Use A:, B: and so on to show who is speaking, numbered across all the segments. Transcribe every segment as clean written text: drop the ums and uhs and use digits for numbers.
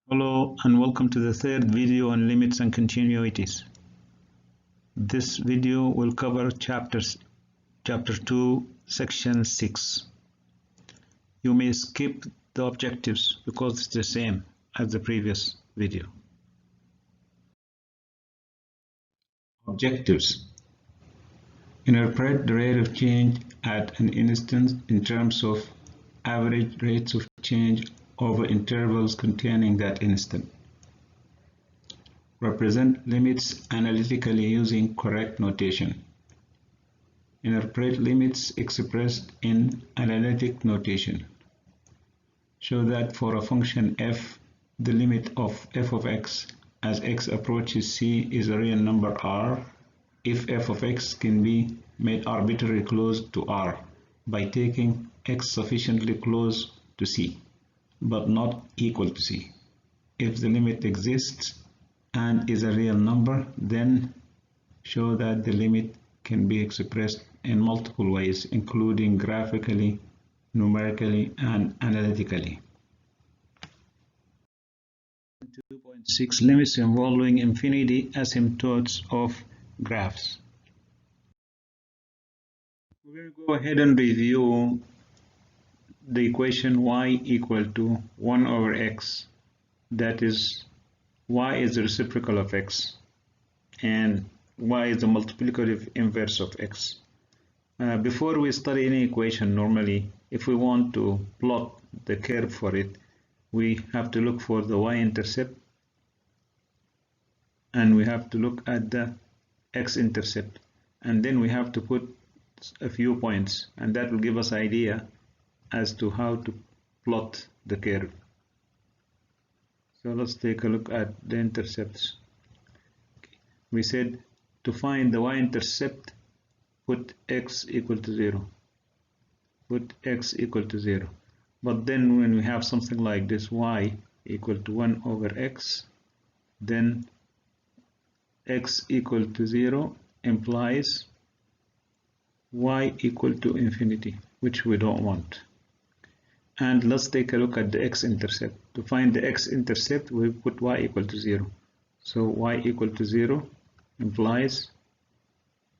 A: Hello and welcome to the third video on limits and continuities. This video will cover chapter 2, section 6. You may skip the objectives because it's the same as the previous video. Objectives. Interpret the rate of change at an instant in terms of average rates of change over intervals containing that instant. Represent limits analytically using correct notation. Interpret limits expressed in analytic notation. Show that for a function f, the limit of f of x as x approaches c is a real number r if f of x can be made arbitrarily close to r by taking x sufficiently close to c, but not equal to c. If the limit exists and is a real number, then show that the limit can be expressed in multiple ways, including graphically, numerically, and analytically. 2.6 Limits involving infinity asymptotes of graphs. We're going to go ahead and review the equation y equal to 1 over x. That is, y is the reciprocal of x and y is the multiplicative inverse of x. Before we study any equation, normally if we want to plot the curve for it, we have to look for the y-intercept and we have to look at the x-intercept, and then we have to put a few points, and that will give us an idea as to how to plot the curve. So let's take a look at the intercepts. We said to find the y-intercept, put x equal to 0. Put x equal to 0. But then when we have something like this, y equal to 1 over x, then x equal to 0 implies y equal to infinity, which we don't want. And let's take a look at the x-intercept. To find the x-intercept, we put y equal to 0. So y equal to 0 implies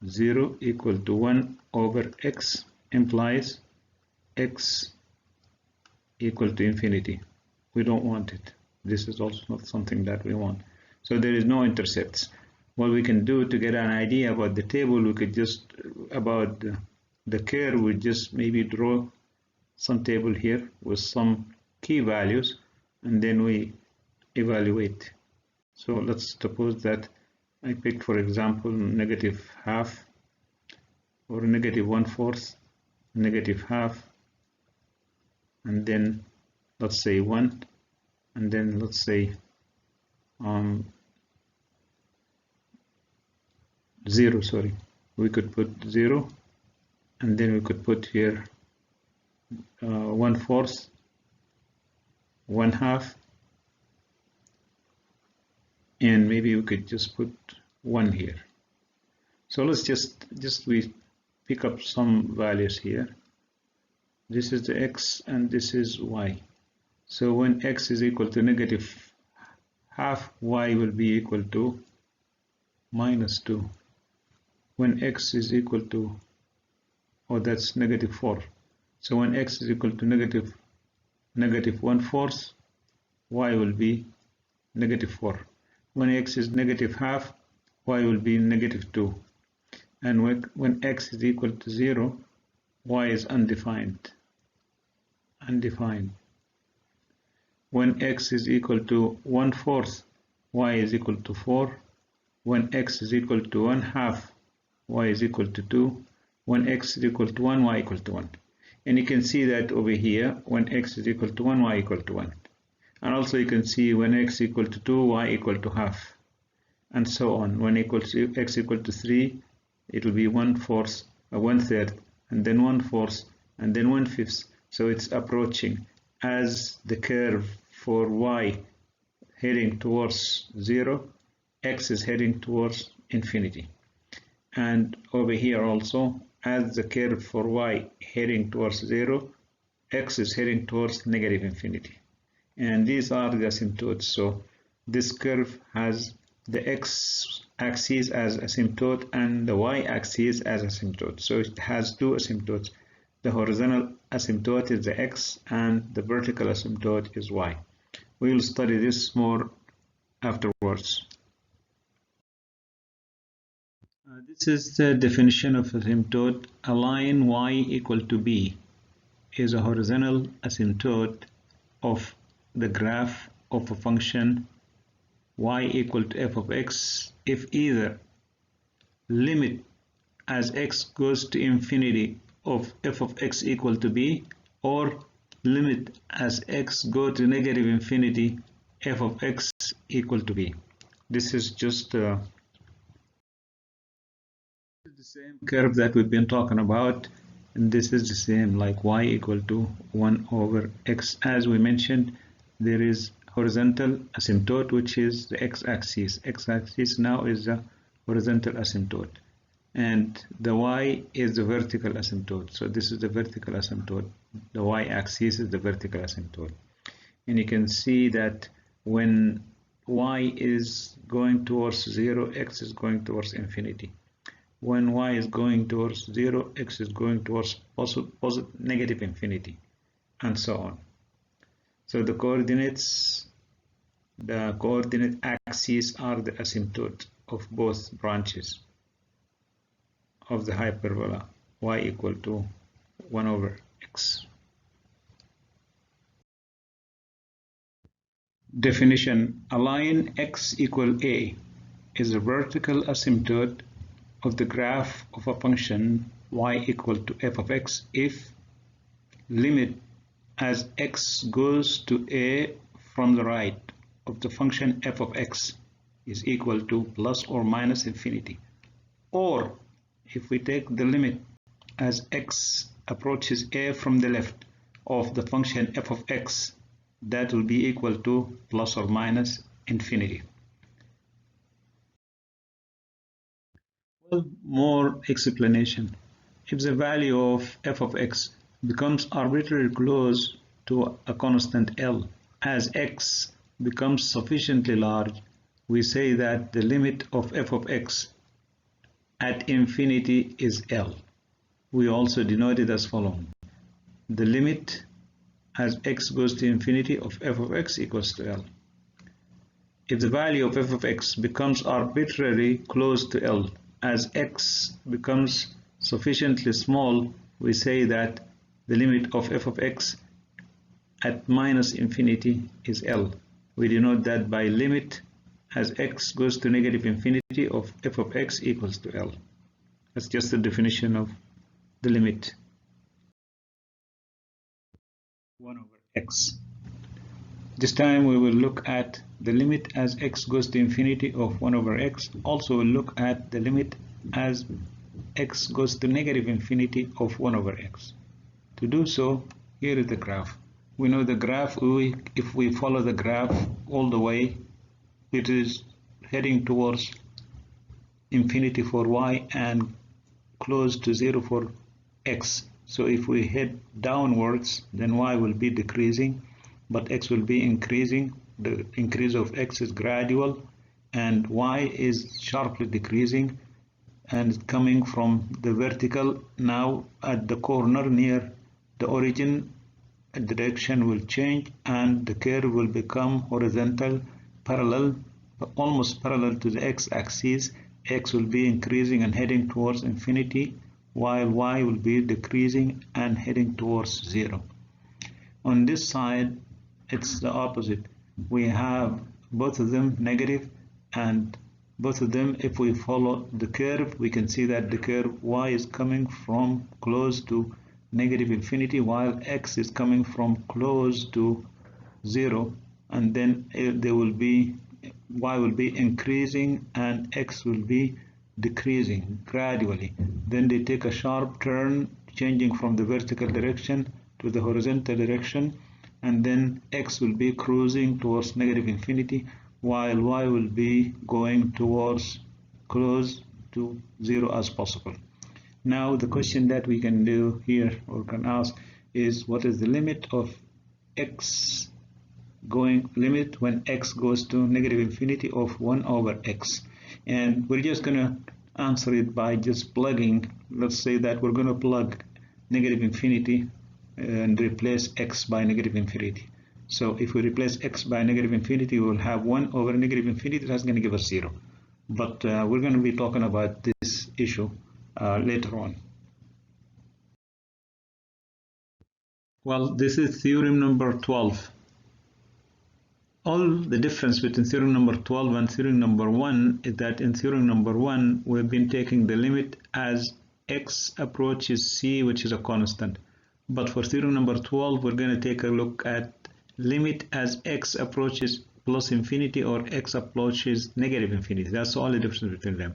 A: 0 equal to 1 over x implies x equal to infinity. We don't want it. This is also not something that we want. So there is no intercepts. What we can do to get an idea about the table, we could just, about the curve, we just maybe draw some table here with some key values, and then we evaluate. So let's suppose that I picked, for example, -half or -1/4, -half, and then let's say 1, and then let's say 0, sorry. We could put 0, and then we could put here 1/4, 1/2, and maybe we could just put 1 here. So let's just we pick up some values here. This is the x and this is y. So when x is equal to -half, y will be equal to -2. When x is equal to, oh, that's -4. So when x is equal to -1/4, y will be -4. When x is -half, y will be -2. And when x is equal to 0, y is undefined. When x is equal to 1/4, y is equal to 4. When x is equal to 1/2, y is equal to 2. When x is equal to 1, y equal to 1. And you can see that over here, when x is equal to 1, y equal to 1. And also you can see when x equal to 2, y equal to half. And so on. When x equal to 3, it will be 1/4, 1/3, and then 1/4, and then 1/5. So it's approaching as the curve for y heading towards 0, x is heading towards infinity. And over here also, as the curve for y heading towards 0, x is heading towards -infinity. and these are the asymptotes. So this curve has the x-axis as asymptote and the y-axis as asymptote. So it has two asymptotes. The horizontal asymptote is the x and the vertical asymptote is y. We will study this more afterwards. This is the definition of asymptote. A line y equal to b is a horizontal asymptote of the graph of a function y equal to f of x if either limit as x goes to infinity of f of x equal to b, or limit as x go to negative infinity f of x equal to b. This is just the same curve that we've been talking about, and this is the same, like y equal to 1 over x. As we mentioned, there is horizontal asymptote, which is the x-axis. X-axis now is the horizontal asymptote, and the y is the vertical asymptote. So this is the vertical asymptote. The y-axis is the vertical asymptote, and you can see that when y is going towards 0, x is going towards infinity. When y is going towards 0, x is going towards negative infinity, and so on. So the coordinate axes are the asymptote of both branches of the hyperbola y equal to 1 over x. Definition: a line x equal a is a vertical asymptote of the graph of a function y equal to f of x if limit as x goes to a from the right of the function f of x is equal to plus or minus infinity, or if we take the limit as x approaches a from the left of the function f of x, that will be equal to plus or minus infinity. Well, more explanation. If the value of f of x becomes arbitrarily close to a constant L, as x becomes sufficiently large, we say that the limit of f of x at infinity is L. We also denote it as following: the limit as x goes to infinity of f of x equals to L. If the value of f of x becomes arbitrarily close to L, as x becomes sufficiently small, we say that the limit of f of x at minus infinity is L. We denote that by limit as x goes to negative infinity of f of x equals to L. That's just the definition of the limit. 1 over x. This time we will look at the limit as x goes to infinity of 1 over x. Also we'll look at the limit as x goes to negative infinity of 1 over x. To do so, here is the graph. We know the graph, if we follow the graph all the way, it is heading towards infinity for y and close to 0 for x. So if we head downwards, then y will be decreasing, but x will be increasing. The increase of x is gradual, and y is sharply decreasing, and coming from the vertical. Now at the corner near the origin, the direction will change and the curve will become horizontal, parallel, almost parallel to the x-axis. X will be increasing and heading towards infinity, while y will be decreasing and heading towards 0. On this side, it's the opposite. We have both of them negative, and both of them, if we follow the curve, we can see that the curve y is coming from close to negative infinity, while x is coming from close to 0, and then y will be increasing and x will be decreasing gradually. Then they take a sharp turn, changing from the vertical direction to the horizontal direction, and then x will be cruising towards negative infinity, while y will be going towards close to 0 as possible. Now the question that we can do here, or can ask, is what is the limit of x limit when x goes to negative infinity of 1 over x. And we're just going to answer it by just plugging. Let's say that we're going to plug negative infinity and replace x by negative infinity. So if we replace x by negative infinity, we will have 1 over negative infinity. That's going to give us 0. But we're going to be talking about this issue later on. Well, this is theorem number 12. All the difference between theorem number 12 and theorem number 1 is that in theorem number 1, we've been taking the limit as x approaches c, which is a constant. But for theorem number 12, we're going to take a look at limit as x approaches plus infinity or x approaches negative infinity. That's the only difference between them.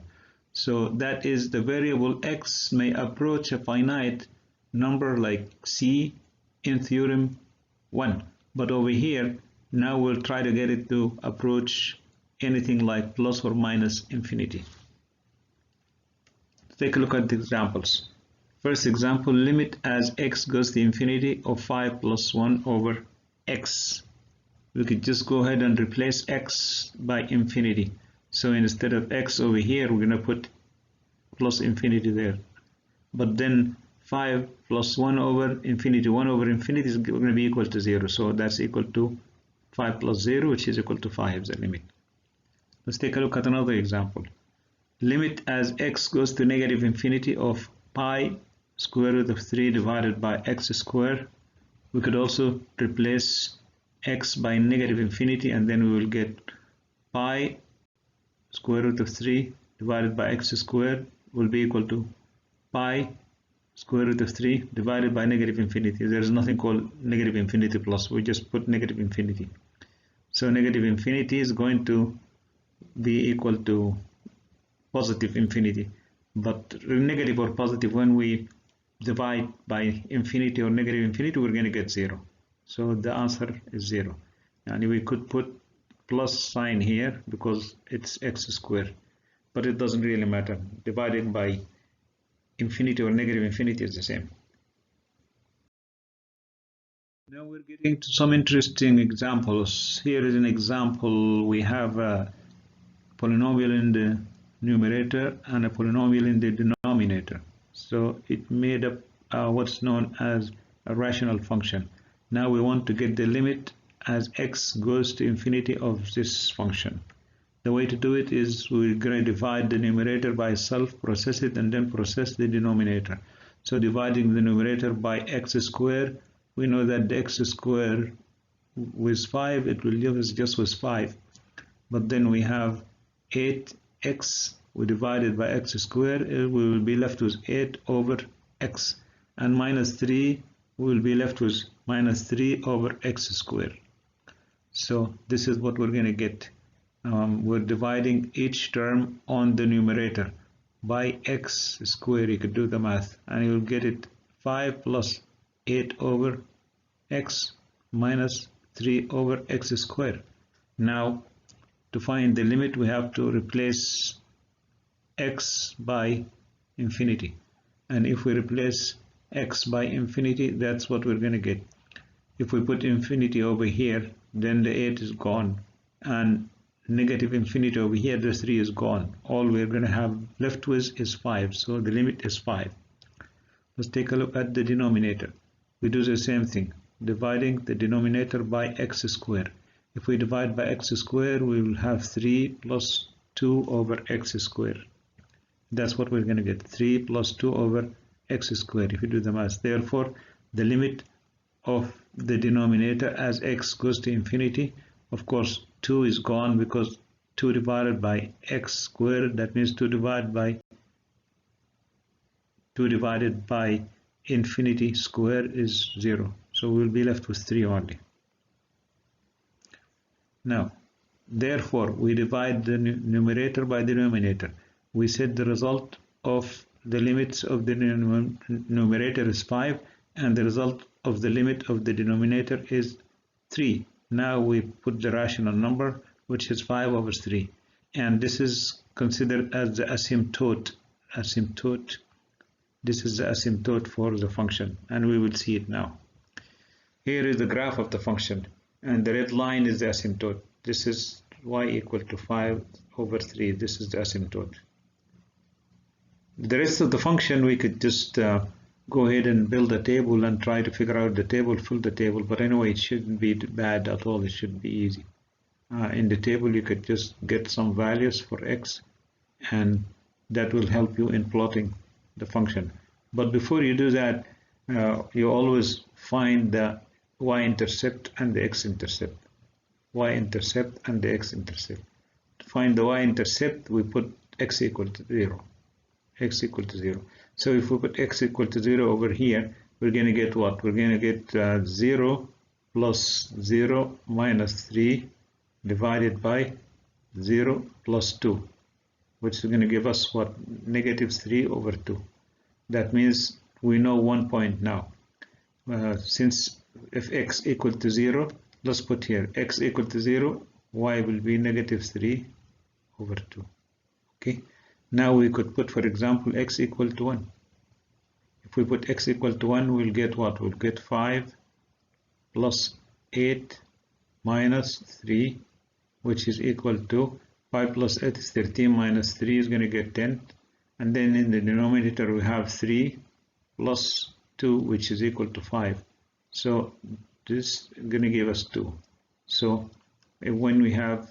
A: So that is the variable x may approach a finite number like c in theorem 1. But over here, now we'll try to get it to approach anything like plus or minus infinity. Let's take a look at the examples. First example, limit as x goes to infinity of 5 plus 1 over x. We could just go ahead and replace x by infinity. So instead of x over here, we're going to put plus infinity there. But then 5 plus 1 over infinity is going to be equal to 0. So that's equal to 5 plus 0, which is equal to 5 is the limit. Let's take a look at another example. Limit as x goes to negative infinity of pi square root of 3 divided by x squared. We could also replace x by negative infinity, and then we will get pi square root of 3 divided by x squared will be equal to pi square root of 3 divided by negative infinity. There is nothing called negative infinity plus. We just put negative infinity. So negative infinity is going to be equal to positive infinity. But negative or positive, when we divide by infinity or negative infinity, we're going to get 0. So the answer is 0. And we could put plus sign here because it's x squared. But it doesn't really matter. Dividing by infinity or negative infinity is the same. Now we're getting to some interesting examples. Here is an example. We have a polynomial in the numerator and a polynomial in the denominator. So it made up what's known as a rational function. Now we want to get the limit as x goes to infinity of this function. The way to do it is we're going to divide the numerator by itself, process it, and then process the denominator. So dividing the numerator by x squared, we know that the x squared with 5, it will leave us just with 5. But then we have 8x, we divided by x squared, we will be left with 8 over x. And minus 3, we will be left with minus 3 over x squared. So this is what we're going to get. We're dividing each term on the numerator by x squared. You could do the math and you'll get it 5 plus 8 over x minus 3 over x squared. Now to find the limit, we have to replace x by infinity. And if we replace x by infinity, that's what we're going to get. If we put infinity over here, then the 8 is gone. And negative infinity over here, the 3 is gone. All we're going to have left with is 5. So the limit is 5. Let's take a look at the denominator. We do the same thing, dividing the denominator by x squared. If we divide by x squared, we will have 3 plus 2 over x squared. That's what we're going to get, 3 plus 2 over x squared, if you do the math. Therefore, the limit of the denominator as x goes to infinity, of course, 2 is gone because 2 divided by x squared, that means 2 divided by infinity squared is 0. So we'll be left with 3 only. Now, therefore, we divide the numerator by the denominator. We said the result of the limits of the numerator is 5 and the result of the limit of the denominator is 3. Now we put the rational number, which is 5 over 3. And this is considered as the asymptote. This is the asymptote for the function, and we will see it now. Here is the graph of the function. and the red line is the asymptote. This is y equal to 5/3. This is the asymptote. The rest of the function we could just go ahead and build a table and try to figure out the table, fill the table, but anyway it shouldn't be bad at all. It should be easy. In the table you could just get some values for x, and that will help you in plotting the function. But before you do that, you always find the y-intercept and the x-intercept. Y-intercept and the x-intercept. To find the y-intercept, we put x equal to 0. X equal to 0. So if we put x equal to 0 over here, we're going to get what? We're going to get 0 plus 0 minus 3 divided by 0 plus 2, which is going to give us what? -3/2. That means we know 1 point now. Since if x equal to 0, let's put here x equal to 0, y will be -3/2. Okay. Now we could put, for example, x equal to 1. If we put x equal to 1, we'll get what? We'll get 5 plus 8 minus 3, which is equal to 5 plus 8 is 13 minus 3 is going to get 10. And then in the denominator we have 3 plus 2, which is equal to 5. So this is going to give us 2. So when we have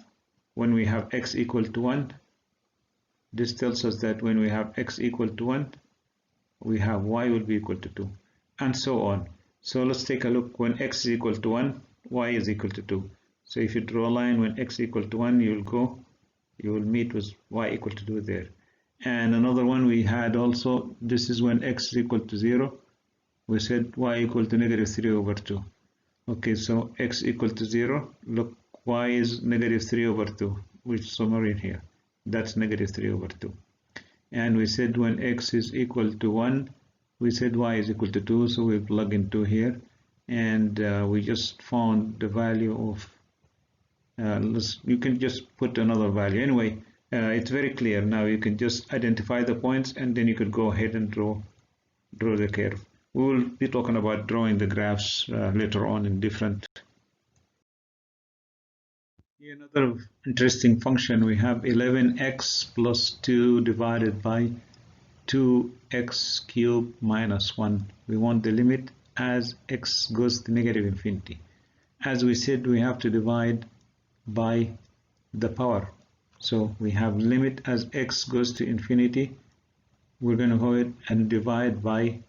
A: x equal to 1, this tells us that when we have x equal to 1, we have y will be equal to 2, and so on. So let's take a look. When x is equal to 1, y is equal to 2. So if you draw a line when x equal to 1, you will meet with y equal to 2 there. And another one we had also, this is when x is equal to 0. We said y equal to -3/2. Okay, so x equal to 0. Look, y is -3/2, which is somewhere in here. That's -3/2. And we said when x is equal to 1, we said y is equal to 2, so we plug in 2 here, and we just found the value of you can just put another value. Anyway, it's very clear now. You can just identify the points, and then you could go ahead and draw the curve. We will be talking about drawing the graphs later on in different. Here another interesting function. We have 11x plus 2 divided by 2x cubed minus 1. We want the limit as x goes to -infinity. As we said, we have to divide by the power. So we have limit as x goes to infinity. We're going to go ahead and divide by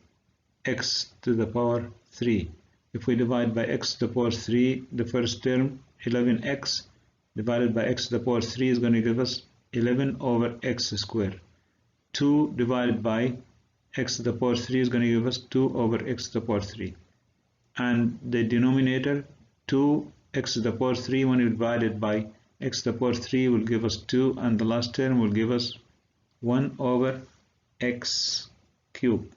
A: x to the power 3. If we divide by x to the power 3, the first term, 11x divided by x to the power 3 is going to give us 11 over x squared. 2 divided by x to the power 3 is going to give us 2 over x to the power 3. And the denominator, 2x to the power 3, when divided by x to the power 3 will give us 2, and the last term will give us 1 over x cubed.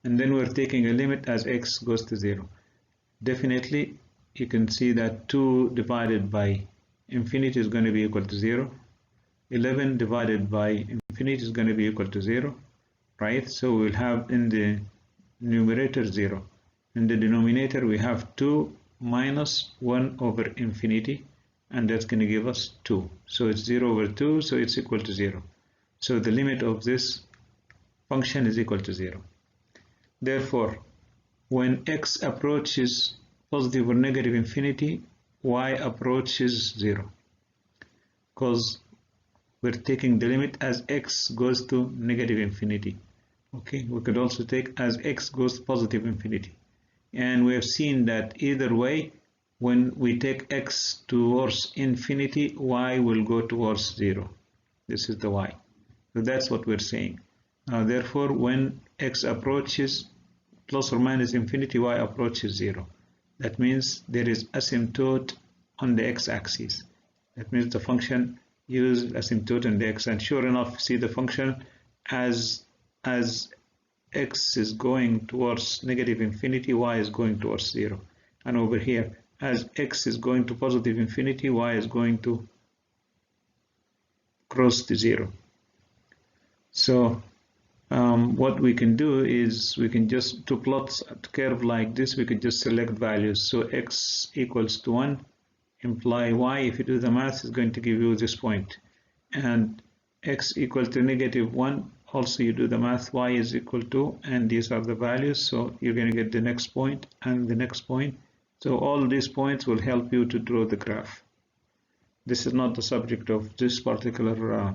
A: And then we're taking a limit as x goes to 0. Definitely, you can see that 2 divided by infinity is going to be equal to 0. 11 divided by infinity is going to be equal to 0, right? So we'll have in the numerator 0. In the denominator we have 2 minus 1 over infinity, and that's going to give us 2. So it's 0 over 2, so it's equal to 0. So the limit of this function is equal to 0. Therefore, when x approaches positive or negative infinity, y approaches 0, because we're taking the limit as x goes to negative infinity. Okay, we could also take as x goes to positive infinity. And we have seen that either way, when we take x towards infinity, y will go towards 0. This is the y. So that's what we're saying. Therefore, when x approaches plus or minus infinity, y approaches 0. That means there is asymptote on the x-axis. That means the function uses asymptote on the x, and sure enough, see the function as x is going towards negative infinity, y is going towards 0. And over here, as x is going to positive infinity, y is going to cross to 0. So what we can do is we can just, to plot a curve like this, we could just select values. So x equals to 1 imply y, if you do the math, is going to give you this point. And x equal to -1, also you do the math, y is equal to, and these are the values, so you're going to get the next point and the next point. So all these points will help you to draw the graph. This is not the subject of this particular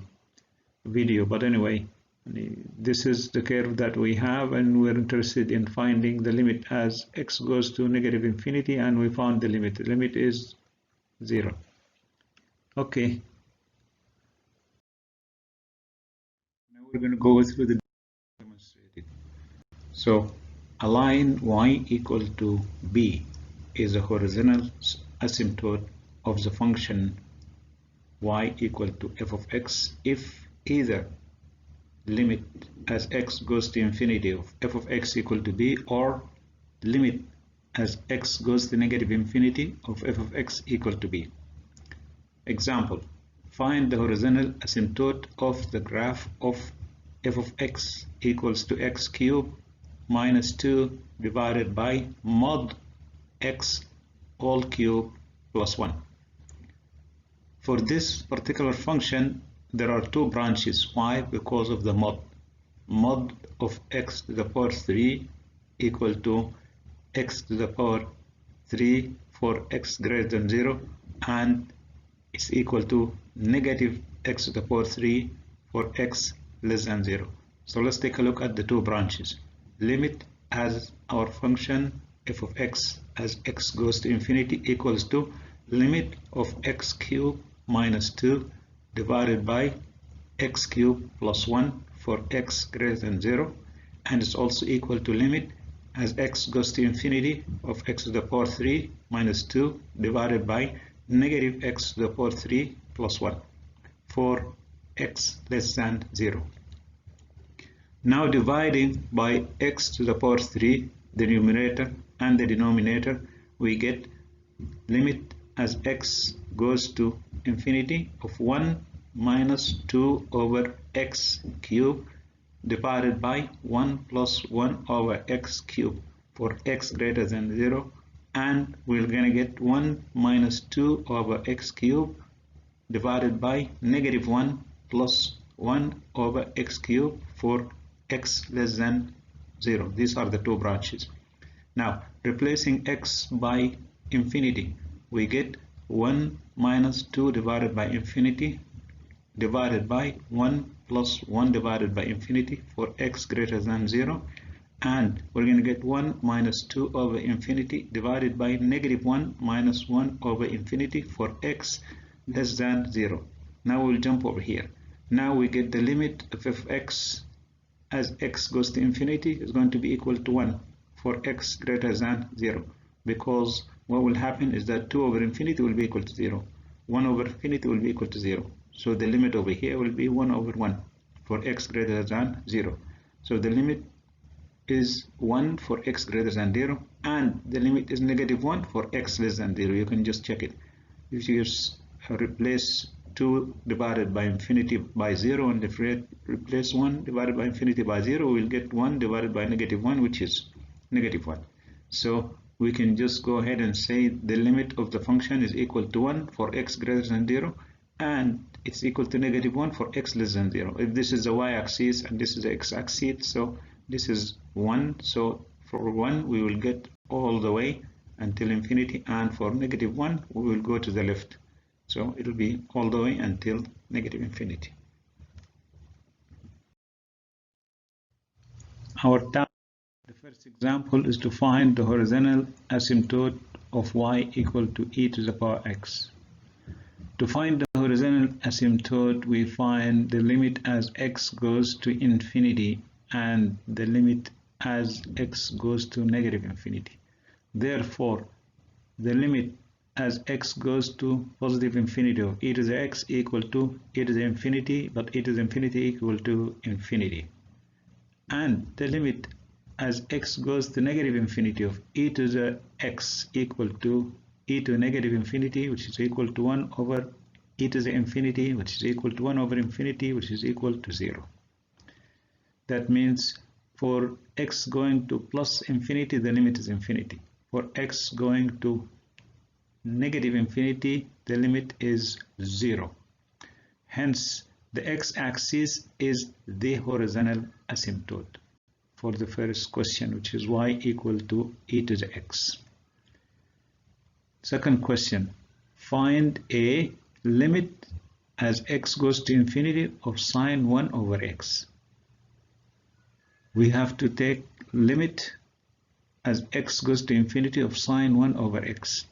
A: video, but anyway, this is the curve that we have, and we're interested in finding the limit as x goes to -infinity, and we found the limit. The limit is 0. Okay. Now we're going to go through the demonstrated. So a line y equal to b is a horizontal asymptote of the function y equal to f of x if either limit as x goes to infinity of f of x equal to b, or limit as x goes to -infinity of f of x equal to b. Example, find the horizontal asymptote of the graph of f of x equals to x cubed minus 2 divided by mod x all cubed plus 1. For this particular function, there are two branches. Why? Because of the mod. Mod of x to the power 3 equal to x to the power 3 for x greater than 0, and it's equal to negative x to the power 3 for x less than 0. So let's take a look at the two branches. Limit as our function f of x as x goes to infinity equals to limit of x cubed minus 2 divided by x cubed plus 1 for x greater than 0, and it's also equal to limit as x goes to infinity of x to the power 3 minus 2 divided by negative x to the power 3 plus 1 for x less than 0. Now dividing by x to the power 3, the numerator and the denominator, we get limit as x goes to infinity of 1 minus 2 over x cubed divided by 1 plus 1 over x cubed for x greater than 0, and we're going to get 1 minus 2 over x cubed divided by negative 1 plus 1 over x cubed for x less than 0. These are the two branches. Now replacing x by infinity, we get 1 minus 2 divided by infinity divided by 1 plus 1 divided by infinity for x greater than 0, and we're going to get 1 minus 2 over infinity divided by negative 1 minus 1 over infinity for x less than 0. Now we'll jump over here. Now we get the limit of f of x as x goes to infinity is going to be equal to 1 for x greater than 0, because what will happen is that 2 over infinity will be equal to 0, 1 over infinity will be equal to 0. So the limit over here will be 1 over 1 for x greater than 0. So the limit is 1 for x greater than 0, and the limit is negative 1 for x less than 0. You can just check it. If you just replace 2 divided by infinity by 0 and replace 1 divided by infinity by 0, we'll get 1 divided by negative 1, which is negative 1. So we can just go ahead and say the limit of the function is equal to 1 for x greater than 0, and it's equal to negative 1 for x less than 0. If this is the y-axis and this is the x-axis, so this is 1. So for 1 we will get all the way until infinity, and for negative 1 we will go to the left. So it will be all the way until negative infinity. Our task, the first example, is to find the horizontal asymptote of y equal to e to the power x. To find the horizontal asymptote, we find the limit as x goes to infinity and the limit as x goes to negative infinity. Therefore, the limit as x goes to positive infinity of e to the x equal to e to the infinity, but e to the infinity equal to infinity. And the limit as x goes to negative infinity of e to the x equal to e to negative infinity, which is equal to 1 over e to the infinity, which is equal to 1 over infinity, which is equal to 0. That means for x going to plus infinity, the limit is infinity. For x going to negative infinity, the limit is 0. Hence, the x-axis is the horizontal asymptote for the first question, which is y equal to e to the x. Second question, find a limit as x goes to infinity of sine 1 over x. We have to take limit as x goes to infinity of sine 1 over x.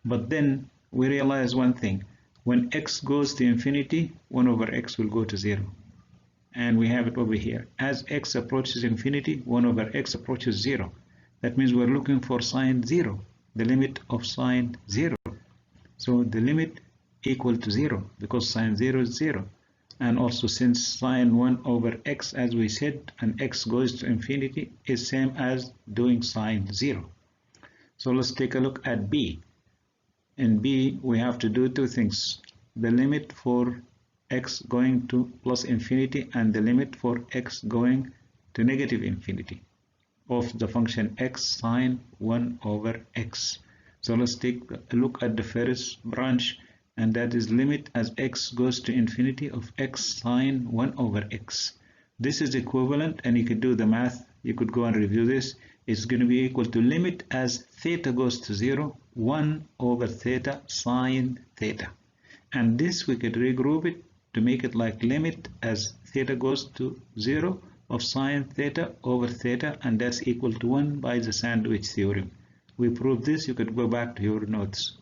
A: But then we realize one thing. When x goes to infinity, 1 over x will go to 0. And we have it over here. As x approaches infinity, 1 over x approaches 0. That means we're looking for sine 0, the limit of sine 0. So the limit equal to 0 because sine 0 is 0. And also since sine 1 over x, as we said, and x goes to infinity, is same as doing sine 0. So let's take a look at b. In b, we have to do two things. The limit for x going to plus infinity and the limit for x going to negative infinity of the function x sine 1 over x. So let's take a look at the first branch, and that is limit as x goes to infinity of x sine 1 over x. This is equivalent, and you could do the math. You could go and review this. It's going to be equal to limit as theta goes to 0, 1 over theta sine theta. And this we could regroup it to make it like limit as theta goes to 0 of sine theta over theta, and that's equal to 1 by the Sandwich Theorem. We proved this. You could go back to your notes.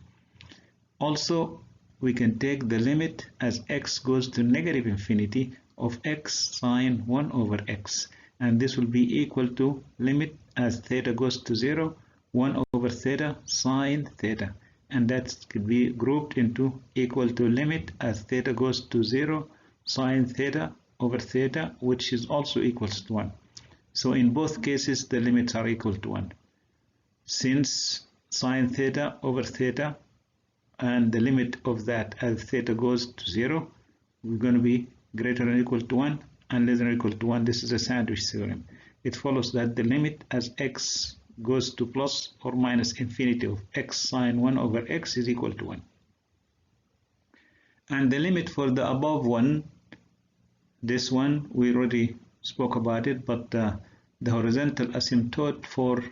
A: Also, we can take the limit as x goes to negative infinity of x sine 1 over x, and this will be equal to limit as theta goes to 0, 1 over theta sine theta, and that could be grouped into equal to limit as theta goes to 0, sine theta over theta, which is also equals to 1. So in both cases, the limits are equal to 1. Since sine theta over theta and the limit of that as theta goes to 0, we're going to be greater than or equal to 1 and less than or equal to 1. This is a Sandwich Theorem. It follows that the limit as x goes to plus or minus infinity of x sine 1 over x is equal to 1. And the limit for the above one, this one, we already spoke about it, but the horizontal asymptote for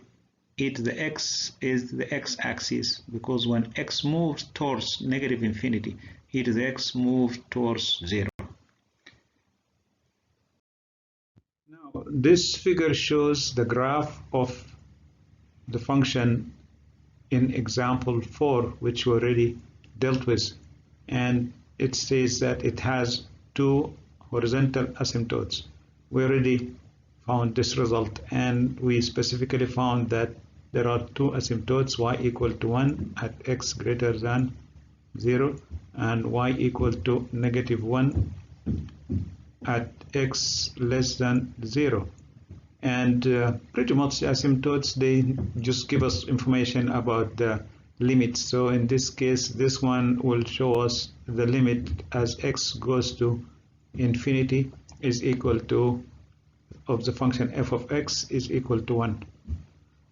A: e to the x is the x-axis, because when x moves towards negative infinity, e to the x moves towards 0. Now, this figure shows the graph of the function in example 4, which we already dealt with, and it says that it has two horizontal asymptotes. We already found this result, and we specifically found that there are two asymptotes, y equal to 1 at x greater than 0 and y equal to negative 1 at x less than 0. And pretty much asymptotes, they just give us information about the limits. So in this case, this one will show us the limit as x goes to infinity is equal to of the function f of x is equal to 1.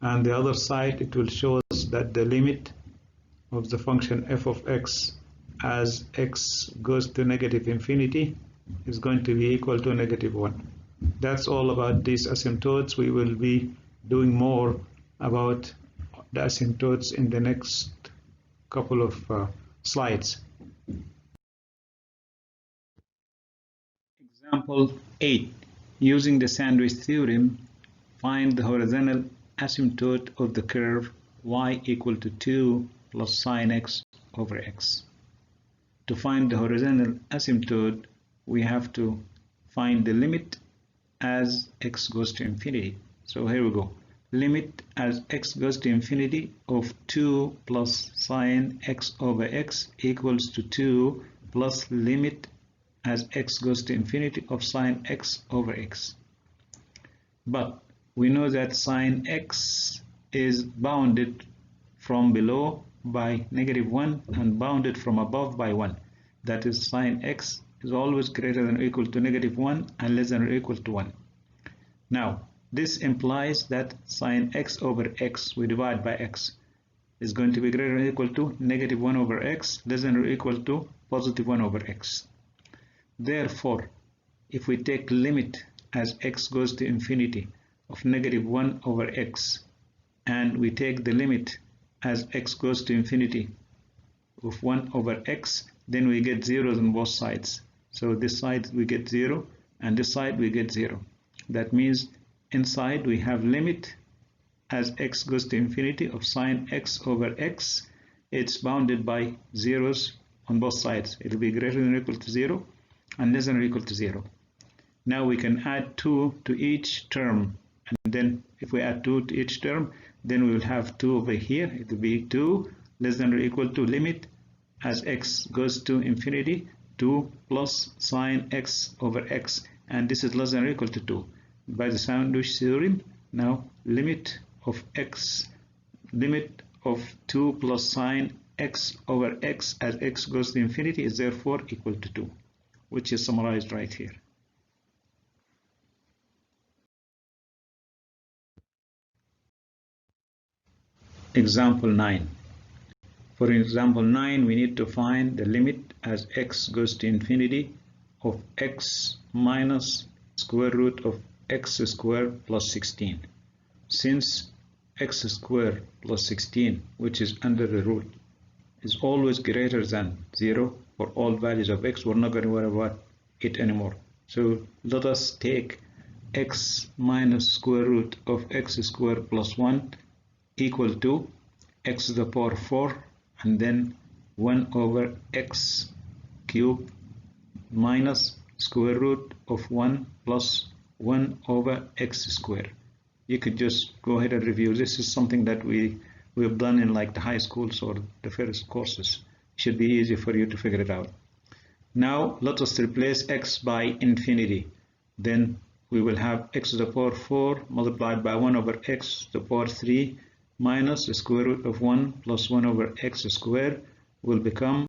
A: And the other side, it will show us that the limit of the function f of x as x goes to negative infinity is going to be equal to negative 1. That's all about these asymptotes. We will be doing more about the asymptotes in the next couple of slides. Example 8. Using the Sandwich Theorem, find the horizontal asymptote of the curve y equal to 2 plus sine x over x. To find the horizontal asymptote, we have to find the limit as x goes to infinity. So here we go. Limit as x goes to infinity of 2 plus sine x over x equals to 2 plus limit as x goes to infinity of sine x over x. But we know that sine x is bounded from below by negative 1 and bounded from above by 1. That is, sine x is always greater than or equal to negative 1 and less than or equal to 1. Now, this implies that sine x over x, we divide by x, is going to be greater than or equal to negative 1 over x, less than or equal to positive 1 over x. Therefore, if we take limit as x goes to infinity of negative 1 over x, and we take the limit as x goes to infinity of 1 over x, then we get zeros on both sides. So this side we get 0, and this side we get 0. That means inside we have limit as x goes to infinity of sine x over x. It's bounded by zeros on both sides. It will be greater than or equal to 0 and less than or equal to 0. Now we can add 2 to each term, and then if we add 2 to each term, then we will have 2 over here. It will be 2 less than or equal to limit as x goes to infinity 2 plus sine x over x, and this is less than or equal to 2. By the Sandwich Theorem, now limit of 2 plus sine x over x as x goes to infinity is therefore equal to 2, which is summarized right here. Example 9. For example 9, we need to find the limit as x goes to infinity of x minus square root of x squared plus 16. Since x squared plus 16, which is under the root, is always greater than 0 for all values of x, we're not going to worry about it anymore. So let us take x minus square root of x squared plus 1 equal to x to the power 4 and then 1 over x cubed minus square root of 1 plus 1 over x squared. You could just go ahead and review. This is something that we have done in like the high schools or the first courses. It should be easy for you to figure it out. Now let us replace x by infinity. Then we will have x to the power 4 multiplied by 1 over x to the power 3 minus the square root of 1 plus 1 over x squared will become,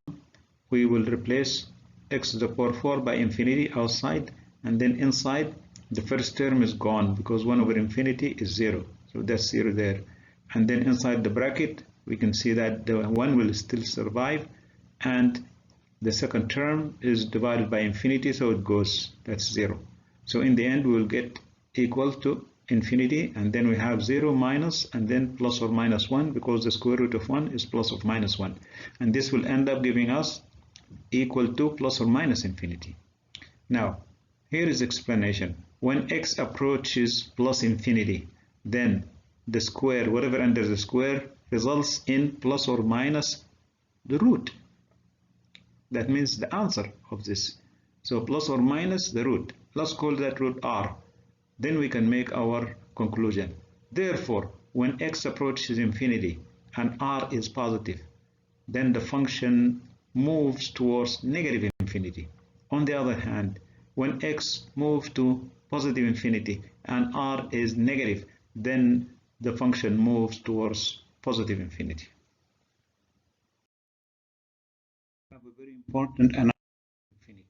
A: we will replace x to the power 4 by infinity outside, and then inside the first term is gone because 1 over infinity is 0. So that's 0 there. And then inside the bracket, we can see that the 1 will still survive, and the second term is divided by infinity, so it goes, that's 0. So in the end, we will get equal to infinity, and then we have 0 minus and then plus or minus 1 because the square root of 1 is plus or minus 1, and this will end up giving us equal to plus or minus infinity. Now here is explanation. When x approaches plus infinity, then the square, whatever under the square, results in plus or minus the root. That means the answer of this. So plus or minus the root. Let's call that root r. Then we can make our conclusion. Therefore, when x approaches infinity and r is positive, then the function moves towards negative infinity. On the other hand, when x moves to positive infinity and r is negative, then the function moves towards positive infinity. We have a very important analysis of infinity.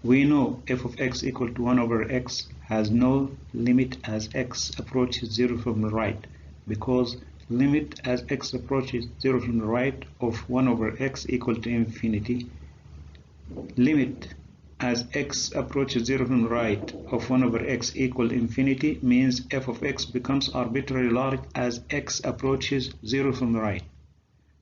A: We know f of x equal to 1 over x has no limit as x approaches 0 from the right, because limit as x approaches 0 from the right of 1 over x equal to infinity, limit as x approaches 0 from the right of 1 over x equal to infinity means f of x becomes arbitrarily large as x approaches 0 from the right.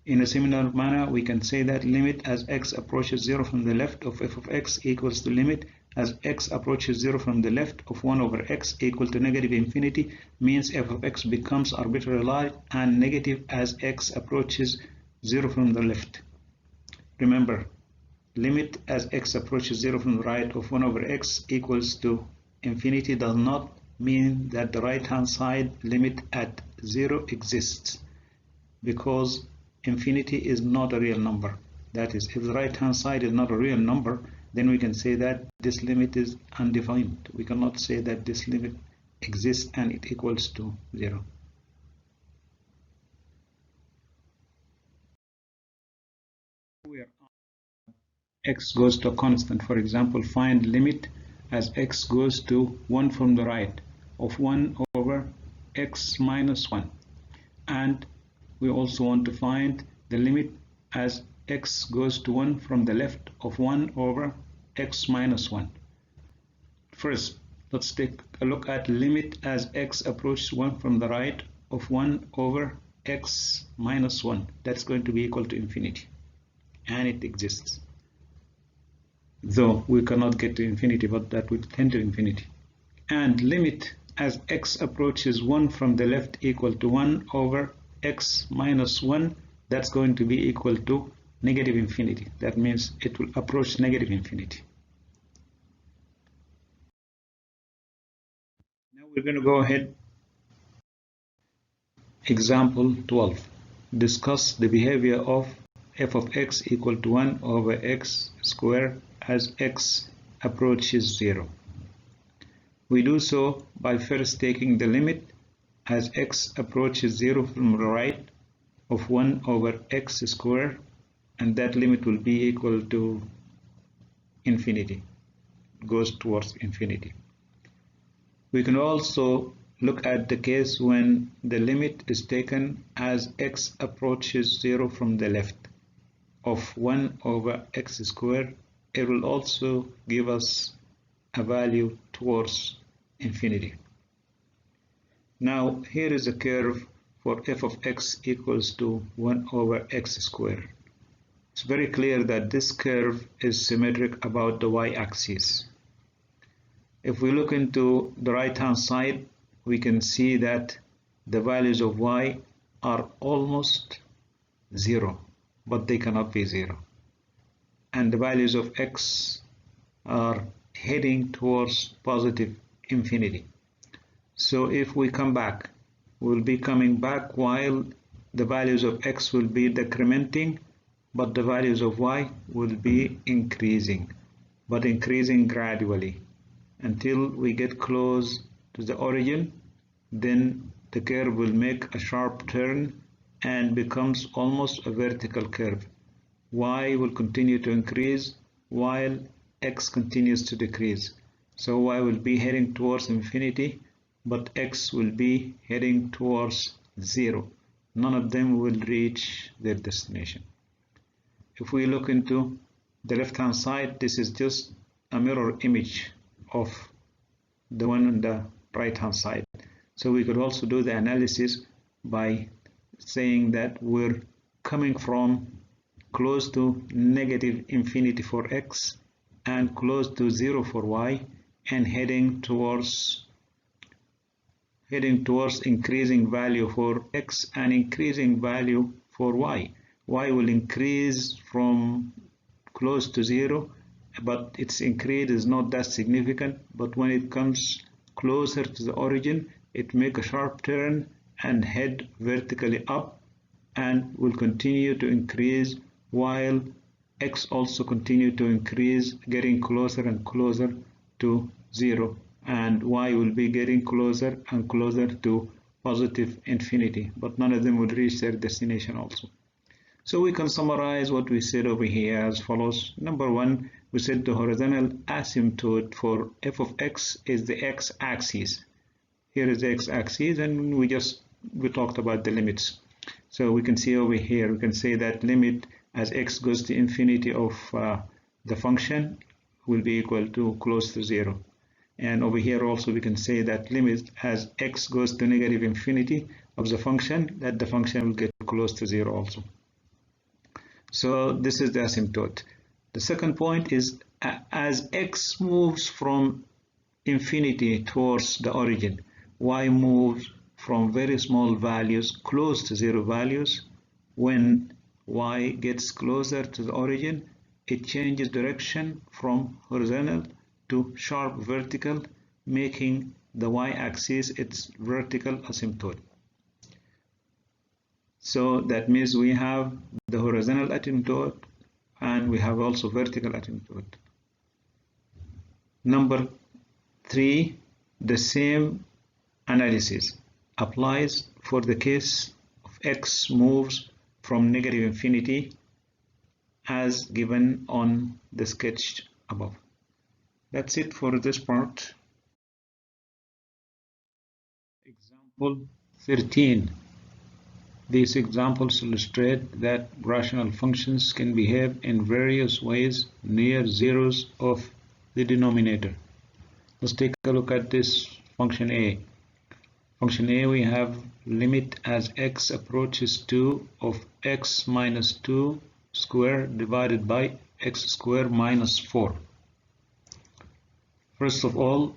A: In a similar manner, we can say that limit as x approaches 0 from the left of f of x equals to limit as x approaches 0 from the left of 1 over x equal to negative infinity means f of x becomes arbitrarily large and negative as x approaches 0 from the left. Remember, limit as x approaches 0 from the right of 1 over x equals to infinity does not mean that the right hand side limit at 0 exists, because infinity is not a real number. That is, if the right hand side is not a real number, then we can say that this limit is undefined. We cannot say that this limit exists and it equals to 0. Where x goes to a constant, for example, find limit as x goes to 1 from the right of 1 over x minus 1. And we also want to find the limit as x goes to 1 from the left of 1 over x minus 1. First, let's take a look at limit as x approaches 1 from the right of 1 over x minus 1. That's going to be equal to infinity. And it exists. Though we cannot get to infinity, but that would tend to infinity. And limit as x approaches 1 from the left equal to 1 over x minus 1, that's going to be equal to negative infinity. That means it will approach negative infinity. Now we're going to go ahead. Example 12. Discuss the behavior of f of x equal to 1 over x squared as x approaches 0. We do so by first taking the limit as x approaches 0 from the right of 1 over x squared, and that limit will be equal to infinity. It goes towards infinity. We can also look at the case when the limit is taken as x approaches 0 from the left of 1 over x squared. It will also give us a value towards infinity. Now here is a curve for f of x equals to 1 over x squared. It's very clear that this curve is symmetric about the y-axis. If we look into the right-hand side, we can see that the values of y are almost 0, but they cannot be 0. And the values of x are heading towards positive infinity. So if we come back, we'll be coming back while the values of x will be decrementing, but the values of y will be increasing, but increasing gradually until we get close to the origin. Then the curve will make a sharp turn and becomes almost a vertical curve. Y will continue to increase while x continues to decrease. So y will be heading towards infinity, but x will be heading towards 0. None of them will reach their destination. If we look into the left-hand side, this is just a mirror image of the one on the right-hand side. So we could also do the analysis by saying that we're coming from close to negative infinity for x and close to 0 for y, and heading towards increasing value for x and increasing value for y. Y will increase from close to 0, but its increase is not that significant. But when it comes closer to the origin, it makes a sharp turn and head vertically up and will continue to increase while x also continue to increase, getting closer and closer to 0, and y will be getting closer and closer to positive infinity, but none of them will reach their destination also. So we can summarize what we said over here as follows. Number one, we said the horizontal asymptote for f of x is the x-axis. Here is the x-axis, and we talked about the limits. So we can see over here, we can say that limit as x goes to infinity of the function will be equal to close to 0. And over here also we can say that limit as x goes to negative infinity of the function, that the function will get close to 0 also. So this is the asymptote. The second point is as x moves from infinity towards the origin, y moves from very small values close to 0 values. When y gets closer to the origin, it changes direction from horizontal to sharp vertical, making the y-axis its vertical asymptote. So that means we have the horizontal asymptote and we have also vertical asymptote. Number 3, the same analysis applies for the case of x moves from negative infinity as given on the sketch above. That's it for this part. Example 13. These examples illustrate that rational functions can behave in various ways near zeros of the denominator. Let's take a look at this function a. Function a, we have limit as x approaches 2 of x minus 2 squared divided by x squared minus 4. First of all,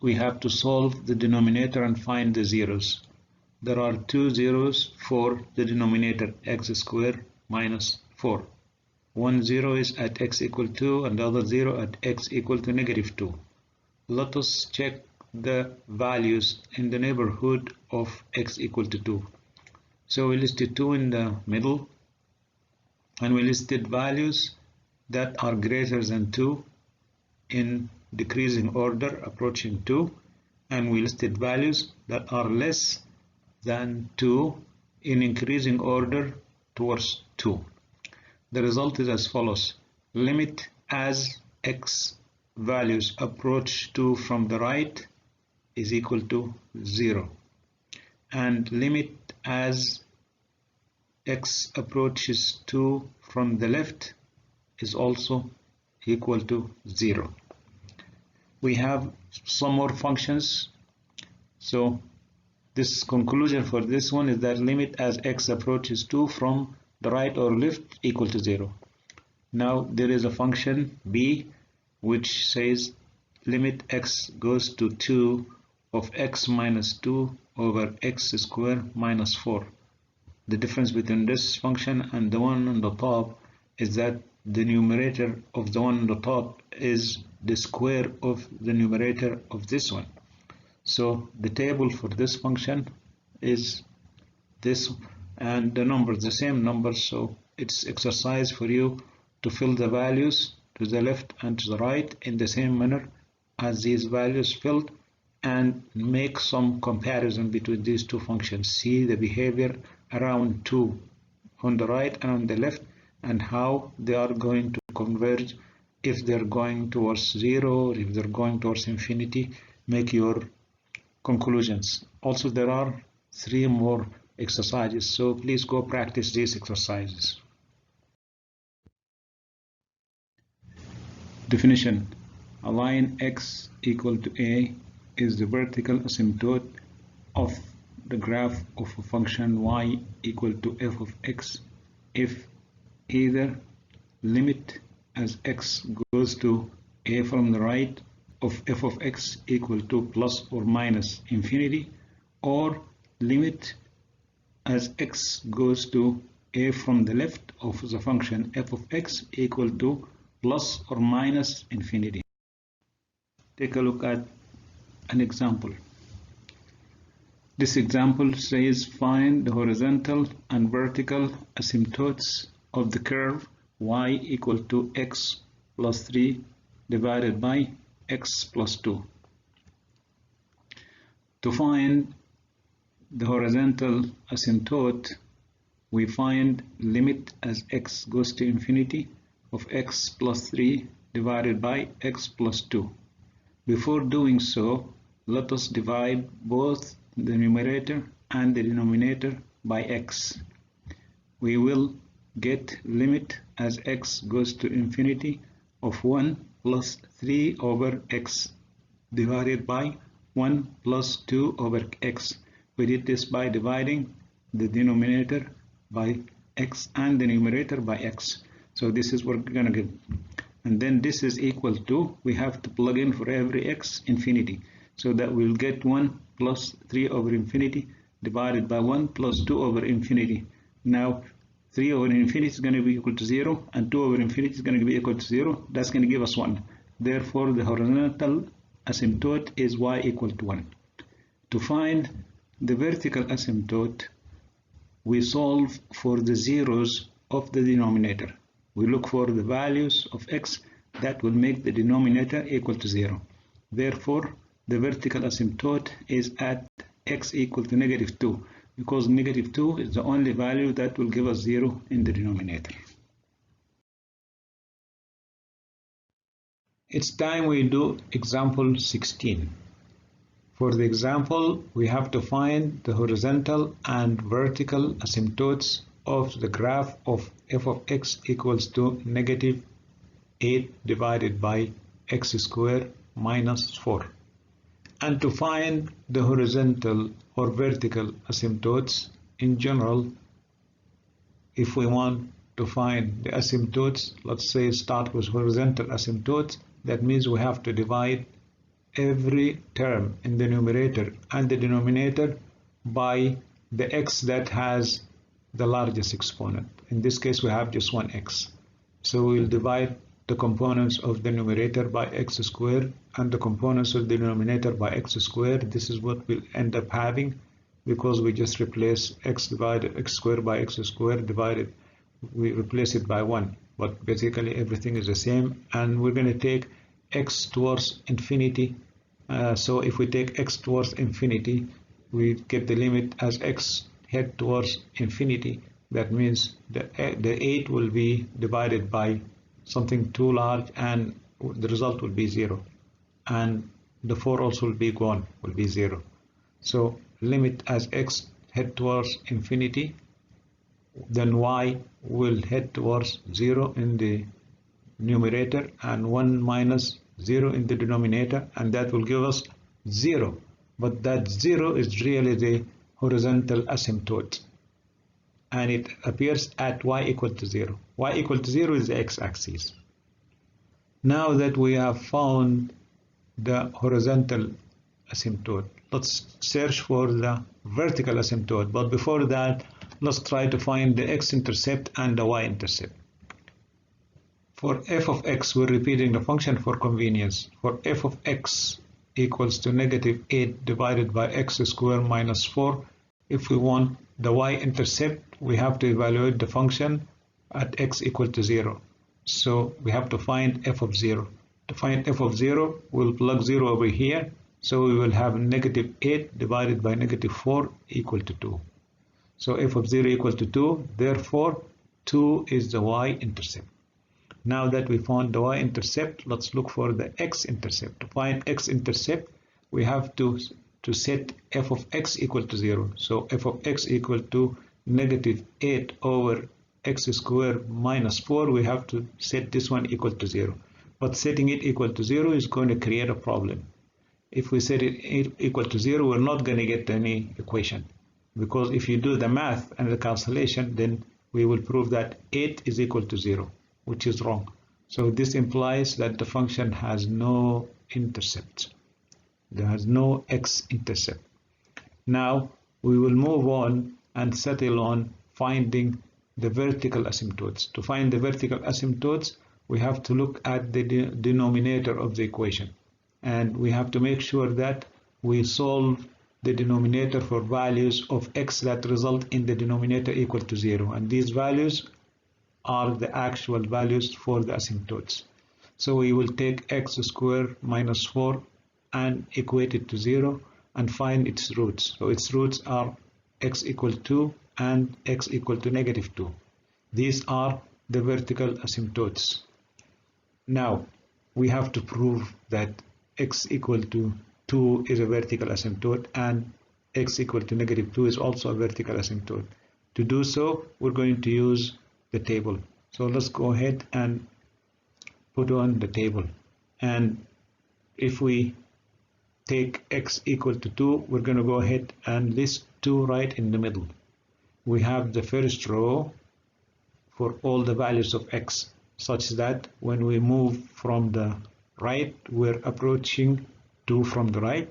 A: we have to solve the denominator and find the zeros. There are two zeros for the denominator, x squared minus 4. One zero is at x equal 2 and the other zero at x equal to negative 2. Let us check the values in the neighborhood of x equal to 2. So we listed 2 in the middle, and we listed values that are greater than 2 in decreasing order approaching 2, and we listed values that are less than 2 in increasing order towards 2. The result is as follows. Limit as x values approach 2 from the right is equal to 0, and limit as x approaches 2 from the left is also equal to 0. We have some more functions, so this conclusion for this one is that limit as x approaches 2 from the right or left equal to 0. Now there is a function b which says limit x goes to 2 of x minus 2 over x squared minus 4. The difference between this function and the one on the top is that the numerator of the one on the top is the square of the numerator of this one. So the table for this function is this, and the numbers, the same numbers, so it's exercise for you to fill the values to the left and to the right in the same manner as these values filled, and make some comparison between these two functions. See the behavior around 2 on the right and on the left, and how they are going to converge, if they're going towards 0 or if they're going towards infinity. Make your conclusions. Also, there are 3 more exercises, so please go practice these exercises. Definition. A line x equal to a is the vertical asymptote of the graph of a function y equal to f of x if either limit as x goes to a from the right of f of x equal to plus or minus infinity, or limit as x goes to a from the left of the function f of x equal to plus or minus infinity. Take a look at an example. This example says find the horizontal and vertical asymptotes of the curve y equal to x plus 3 divided by x plus 2. To find the horizontal asymptote, we find limit as x goes to infinity of x plus 3 divided by x plus 2. Before doing so, let us divide both the numerator and the denominator by x. We will get limit as x goes to infinity of 1 plus 3 over x divided by 1 plus 2 over x. We did this by dividing the denominator by x and the numerator by x. So this is what we're going to get. And then this is equal to, we have to plug in for every x infinity. So that we'll get 1 plus 3 over infinity divided by 1 plus 2 over infinity. Now 3 over infinity is going to be equal to 0, and 2 over infinity is going to be equal to 0. That's going to give us 1. Therefore, the horizontal asymptote is y equal to 1. To find the vertical asymptote, we solve for the zeros of the denominator. We look for the values of x that will make the denominator equal to 0. Therefore, the vertical asymptote is at x equal to negative 2, because negative 2 is the only value that will give us 0 in the denominator. It's time we do example 16. For the example, we have to find the horizontal and vertical asymptotes of the graph of f of x equals to negative 8 divided by x squared minus 4. And to find the horizontal or vertical asymptotes in general, if we want to find the asymptotes, let's say start with horizontal asymptotes, that means we have to divide every term in the numerator and the denominator by the x that has the largest exponent. In this case, we have just one x. So we'll divide the components of the numerator by x squared and the components of the denominator by x squared. This is what we'll end up having because we just replace x squared by x squared divided, we replace it by 1. But basically everything is the same, and we're going to take x towards infinity. So if we take x towards infinity, we get the limit as x head towards infinity. That means the 8 will be divided by something too large and the result will be 0. And the 4 also will be gone, will be 0. So limit as x head towards infinity, then y will head towards 0 in the numerator and 1 minus 0 in the denominator, and that will give us 0. But that 0 is really the horizontal asymptote, and it appears at y equal to 0. Y equal to 0 is the x-axis. Now that we have found the horizontal asymptote, let's search for the vertical asymptote. But before that, let's try to find the x-intercept and the y-intercept. For f of x, we're repeating the function for convenience. For f of x equals to negative 8 divided by x squared minus 4, if we want the y-intercept, we have to evaluate the function at x equal to 0. So we have to find f of 0. To find f of 0, we'll plug 0 over here. So we will have negative 8 divided by negative 4 equal to 2. So f of 0 equal to 2, therefore 2 is the y-intercept. Now that we found the y-intercept, let's look for the x-intercept. To find x-intercept, we have to set f of x equal to 0. So f of x equal to negative 8 over x squared minus 4, we have to set this one equal to 0. But setting it equal to 0 is going to create a problem. If we set it equal to 0, we're not going to get any equation. Because if you do the math and the cancellation, then we will prove that 8 is equal to 0, which is wrong. So this implies that the function has no intercept. There has no x-intercept. Now we will move on and settle on finding the vertical asymptotes. To find the vertical asymptotes, we have to look at the denominator of the equation. And we have to make sure that we solve the denominator for values of x that result in the denominator equal to 0. And these values are the actual values for the asymptotes. So we will take x squared minus 4 and equate it to 0 and find its roots. So its roots are x equal to and x equal to negative 2. These are the vertical asymptotes. Now we have to prove that x equal to 2 is a vertical asymptote and x equal to negative 2 is also a vertical asymptote. To do so, we're going to use the table. So let's go ahead and put on the table. And if we take x equal to 2, we're going to go ahead and list 2 right in the middle. We have the first row for all the values of x, such that when we move from the right, we're approaching 2 from the right,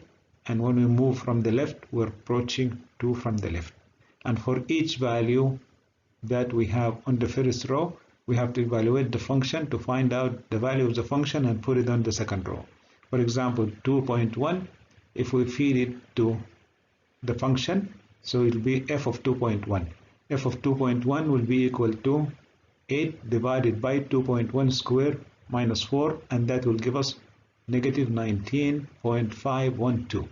A: and when we move from the left, we're approaching 2 from the left. And for each value that we have on the first row, we have to evaluate the function to find out the value of the function and put it on the second row. For example, 2.1, if we feed it to the function, so it will be f of 2.1. f of 2.1 will be equal to 8 divided by 2.1 squared minus 4, and that will give us negative 19.512.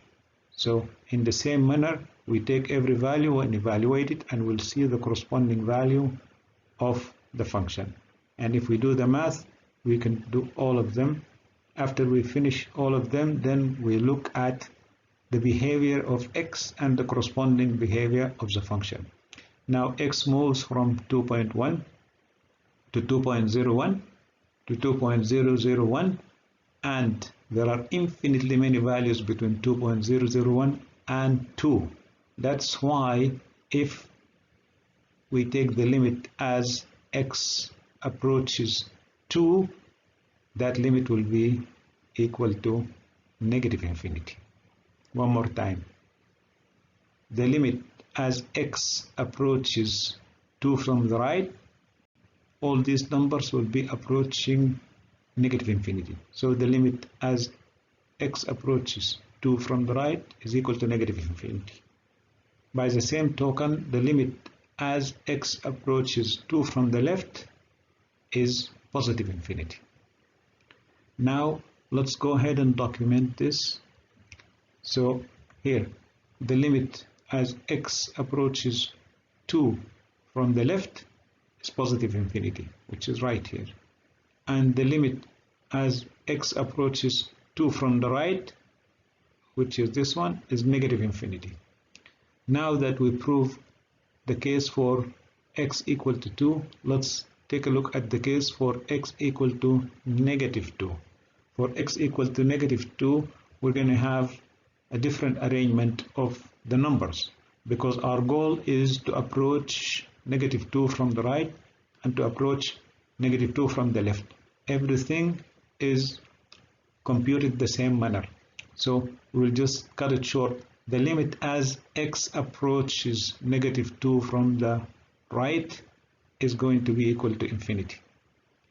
A: So in the same manner, we take every value and evaluate it, and we'll see the corresponding value of the function. And if we do the math, we can do all of them. After we finish all of them, then we look at the behavior of x and the corresponding behavior of the function. Now x moves from 2.1 to 2.01 to 2.001, and there are infinitely many values between 2.001 and 2. That's why if we take the limit as x approaches 2, that limit will be equal to negative infinity. One more time. The limit as x approaches 2 from the right, all these numbers will be approaching negative infinity. So the limit as x approaches 2 from the right is equal to negative infinity. By the same token, the limit as x approaches 2 from the left is positive infinity. Now let's go ahead and document this. So here, the limit as x approaches 2 from the left is positive infinity, which is right here. And the limit as x approaches 2 from the right, which is this one, is negative infinity. Now that we prove the case for x equal to 2, let's take a look at the case for x equal to negative 2. For x equal to negative 2, we're going to have a different arrangement of the numbers, because our goal is to approach negative 2 from the right and to approach negative 2 from the left. Everything is computed the same manner. So we'll just cut it short. The limit as x approaches negative 2 from the right is going to be equal to infinity.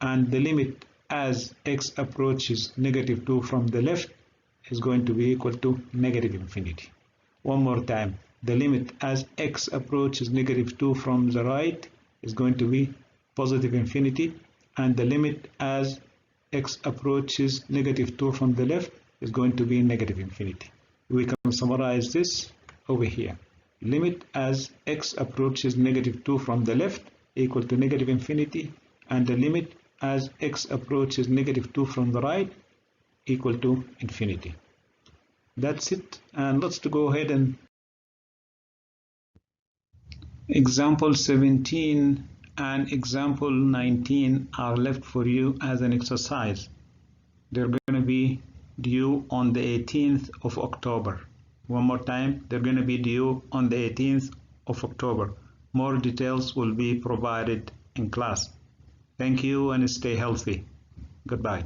A: And the limit as x approaches negative 2 from the left is going to be equal to negative infinity. One more time. The limit as x approaches negative 2 from the right is going to be positive infinity, and the limit as x approaches negative 2 from the left is going to be negative infinity. We can summarize this over here. Limit as x approaches negative 2 from the left equal to negative infinity, and the limit as x approaches negative 2 from the right equal to infinity. That's it, and let's go ahead and example 17 and example 19 are left for you as an exercise. They're going to be due on the 18th of October. One more time, they're going to be due on the 18th of October. More details will be provided in class. Thank you and stay healthy. Goodbye.